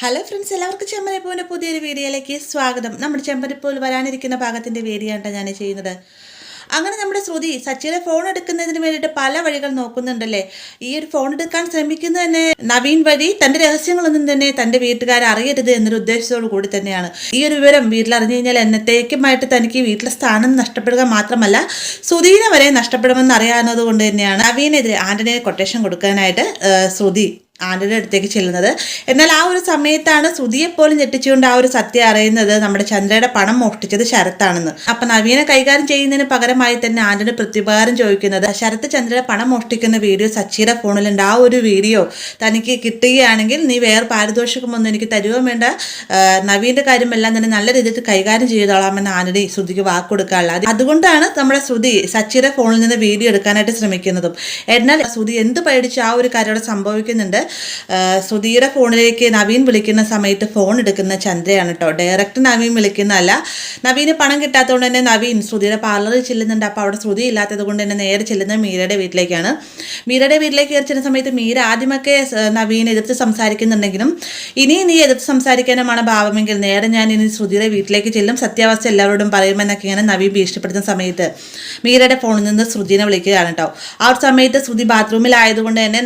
Hello friends, എല്ലാവർക്കും ചെമ്പരിപ്പൂവിൻ്റെ പുതിയൊരു വീഡിയോയിലേക്ക് സ്വാഗതം. നമ്മുടെ ചെമ്പരിപ്പൂവിൽ വരാനിരിക്കുന്ന ഭാഗത്തിൻ്റെ വീഡിയോയാണ് ഞാൻ ചെയ്യുന്നത്. അങ്ങനെ നമ്മുടെ ശ്രുതി സച്ചിയുടെ ഫോൺ എടുക്കുന്നതിന് വേണ്ടിയിട്ട് പല വഴികൾ നോക്കുന്നുണ്ടല്ലേ. ഈ ഒരു ഫോൺ എടുക്കാൻ ശ്രമിക്കുന്നത് തന്നെ നവീൻ വഴി തൻ്റെ രഹസ്യങ്ങളൊന്നും തന്നെ തൻ്റെ വീട്ടുകാർ അറിയരുത് എന്നൊരു ഉദ്ദേശത്തോടു കൂടി തന്നെയാണ്. ഈ ഒരു വിവരം വീട്ടിൽ അറിഞ്ഞു കഴിഞ്ഞാൽ എന്നത്തേക്കുമായിട്ട് തനിക്ക് വീട്ടിലെ സ്ഥാനം നഷ്ടപ്പെടുക മാത്രമല്ല ശ്രുതിനെ വരെ നഷ്ടപ്പെടുമെന്ന് അറിയാവുന്നത് കൊണ്ട് തന്നെയാണ് നവീനെതിരെ ആന്റണിയെ കൊട്ടേഷൻ കൊടുക്കാനായിട്ട് ശ്രുതി ആന്റണിയുടെ അടുത്തേക്ക് ചെല്ലുന്നത്. എന്നാൽ ആ ഒരു സമയത്താണ് ശ്രുതിയെപ്പോലും ഞെട്ടിച്ചുകൊണ്ട് ആ ഒരു സത്യം അറിയുന്നത് നമ്മുടെ ചന്ദ്രയുടെ പണം മോഷ്ടിച്ചത് ശരത്താണെന്ന്. അപ്പൊ നവീനെ കൈകാര്യം ചെയ്യുന്നതിന് പകരമായി തന്നെ ആന്റണി പ്രത്യുപകാരം ചോദിക്കുന്നത്, ശരത്ത് ചന്ദ്രയുടെ പണം മോഷ്ടിക്കുന്ന വീഡിയോ സച്ചിയുടെ ഫോണിലുണ്ട്, ആ ഒരു വീഡിയോ തനിക്ക് കിട്ടുകയാണെങ്കിൽ നീ വേറെ പാരിതോഷികമൊന്നും എനിക്ക് തരുവോ വേണ്ട, നവീൻ്റെ കാര്യമെല്ലാം തന്നെ നല്ല രീതിയിൽ കൈകാര്യം ചെയ്തോളാമെന്ന് ആന്റണി ശ്രുതിക്ക് വാക്കുകൊടുക്കാനുള്ള. അതുകൊണ്ടാണ് നമ്മുടെ ശ്രുതി സച്ചിയുടെ ഫോണിൽ നിന്ന് വീഡിയോ എടുക്കാനായിട്ട് ശ്രമിക്കുന്നതും. എന്നാൽ ശ്രുതി എന്ത് പേടിച്ച് ആ ഒരു കാര്യം അവിടെ സംഭവിക്കുന്നുണ്ട്. ശ്രുതിയുടെ ഫോണിലേക്ക് നവീൻ വിളിക്കുന്ന സമയത്ത് ഫോൺ എടുക്കുന്ന ചന്ദ്രയാണ് കേട്ടോ. ഡയറക്റ്റ് നവീൻ വിളിക്കുന്നതല്ല. നവീന് പണം കിട്ടാത്തതുകൊണ്ട് തന്നെ നവീൻ ശ്രുതിയുടെ പാർലറിൽ ചെല്ലുന്നുണ്ട്. അപ്പോൾ അവിടെ ശ്രുതി ഇല്ലാത്തത് കൊണ്ട് തന്നെ നേരെ ചെല്ലുന്നത് മീരയുടെ വീട്ടിലേക്കാണ്. മീരയുടെ വീട്ടിലേക്ക് കയറി ചെല്ലുന്ന സമയത്ത് മീര ആദ്യമൊക്കെ നവീനെ എതിർത്ത് സംസാരിക്കുന്നുണ്ടെങ്കിലും ഇനി നീ എതിർത്ത് സംസാരിക്കാനുമാണ് ഭാവമെങ്കിൽ നേരെ ഞാൻ ഇനി ശ്രുതിയുടെ വീട്ടിലേക്ക് ചെല്ലും, സത്യാവസ്ഥ എല്ലാവരോടും പറയുമെന്നൊക്കെ ഇങ്ങനെ നവീൻ ഭീഷണിപ്പെടുത്തുന്ന സമയത്ത് മീരയുടെ ഫോണിൽ നിന്ന് ശ്രുതിനെ വിളിക്കുകയാണ് കേട്ടോ. ആ ഒരു സമയത്ത് ശ്രുതി ബാത്റൂമിലായതുകൊണ്ട് തന്നെ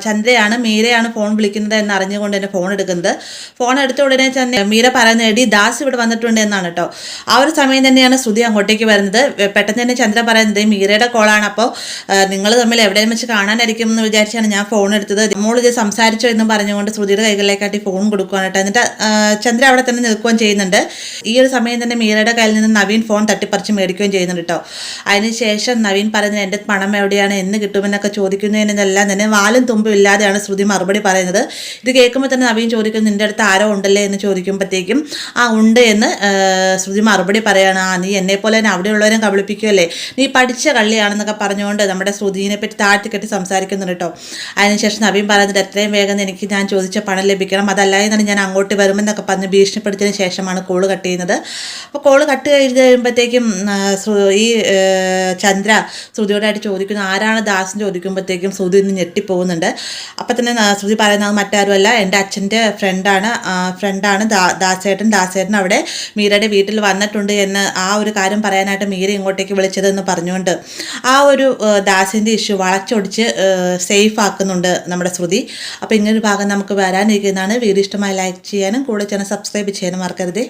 ചന്ദ്രയാണ് മീരയാണ് ഫോൺ വിളിക്കുന്നത് എന്ന് അറിഞ്ഞുകൊണ്ട് തന്നെ ഫോൺ എടുക്കുന്നത്. ഫോൺ എടുത്ത ഉടനെ തന്നെ മീര പറയുന്നത്, എടി ദാസ് ഇവിടെ വന്നിട്ടുണ്ട് എന്നാണ് കേട്ടോ. ആ ഒരു സമയം തന്നെയാണ് ശ്രുതി അങ്ങോട്ടേക്ക് വരുന്നത്. പെട്ടെന്ന് തന്നെ ചന്ദ്ര പറയുന്നത് മീരയുടെ കോളാണ്, അപ്പോൾ നിങ്ങൾ തമ്മിൽ എവിടെയും വെച്ച് കാണാനായിരിക്കും എന്ന് വിചാരിച്ചാണ് ഞാൻ ഫോൺ എടുത്തത്, മോളിത് സംസാരിച്ചോ എന്ന് പറഞ്ഞുകൊണ്ട് ശ്രുതിയുടെ കൈകളിലേക്കാട്ടി ഫോൺ കൊടുക്കുകയാണ് കേട്ടോ. എന്നിട്ട് ചന്ദ്ര അവിടെ തന്നെ നിൽക്കുകയും ചെയ്യുന്നുണ്ട്. ഈ ഒരു സമയം തന്നെ മീരയുടെ കയ്യിൽ നിന്ന് നവീൻ ഫോൺ തട്ടിപ്പറിച്ച് മേടിക്കുകയും ചെയ്യുന്നുണ്ട് കേട്ടോ. അതിനുശേഷം നവീൻ പറയുന്നത് എൻ്റെ പണം എവിടെയാണ്, എന്ന് കിട്ടുമെന്നൊക്കെ ചോദിക്കുന്നതിനെല്ലാം തന്നെ വാലും തുമ്പും ഇല്ലാതെയാണ് ശ്രുതി മറുപടി പറയുന്നത്. ഇത് കേൾക്കുമ്പോൾ തന്നെ നവീൻ ചോദിക്കും, നിൻ്റെ അടുത്ത് ആരോ ഉണ്ടല്ലേ എന്ന് ചോദിക്കുമ്പോഴത്തേക്കും ആ ഉണ്ട് എന്ന് ശ്രുതി മറുപടി പറയാണ്. നീ എന്നെ പോലെ തന്നെ അവിടെയുള്ളവരും കബളിപ്പിക്കുമല്ലേ, നീ പഠിച്ച കള്ളിയാണെന്നൊക്കെ പറഞ്ഞുകൊണ്ട് നമ്മുടെ ശ്രുതിനെ പറ്റി താഴ്ത്തിക്കെട്ടി സംസാരിക്കുന്നുണ്ട് കേട്ടോ. അതിനുശേഷം നവീൻ പറയുന്നത്, എത്രയും വേഗം എനിക്ക് ഞാൻ ചോദിച്ച പണം ലഭിക്കണം, അതല്ലാതെ ഞാൻ അങ്ങോട്ട് വരുമെന്നൊക്കെ പറഞ്ഞ് ഭീഷണിപ്പെടുത്തിയതിന് ശേഷമാണ് കോള് കട്ട് ചെയ്യുന്നത്. അപ്പോൾ കോള് കട്ട് ചെയ്ത് കഴിയുമ്പോഴത്തേക്കും ഈ ചന്ദ്ര ശ്രുതിയോടായിട്ട് ചോദിക്കുന്നു, ആരാണ് ദാസ് ചോദിക്കുമ്പോഴത്തേക്കും ശ്രുതി ഇന്ന് ഞെട്ടിപ്പോകുന്നുണ്ട്. അപ്പം തന്നെ ശ്രുതി പറയുന്നത് മറ്റാരുമല്ല, എൻ്റെ അച്ഛൻ്റെ ഫ്രണ്ടാണ് ദാസേട്ടൻ അവിടെ മീരയുടെ വീട്ടിൽ വന്നിട്ടുണ്ട് എന്ന് ആ ഒരു കാര്യം പറയാനായിട്ട് മീര ഇങ്ങോട്ടേക്ക് വിളിച്ചതെന്ന് പറഞ്ഞുകൊണ്ട് ആ ഒരു ദാസിൻ്റെ ഇഷ്യൂ വളച്ചൊടിച്ച് സേഫ് ആക്കുന്നുണ്ട് നമ്മുടെ ശ്രുതി. അപ്പോൾ ഇങ്ങനൊരു ഭാഗം നമുക്ക് വരാനിരിക്കുന്നതാണ്. വീഡിയോ ഇഷ്ടമായി ലൈക്ക് ചെയ്യാനും കൂടെ ചാനൽ സബ്സ്ക്രൈബ് ചെയ്യാനും മറക്കരുതേ.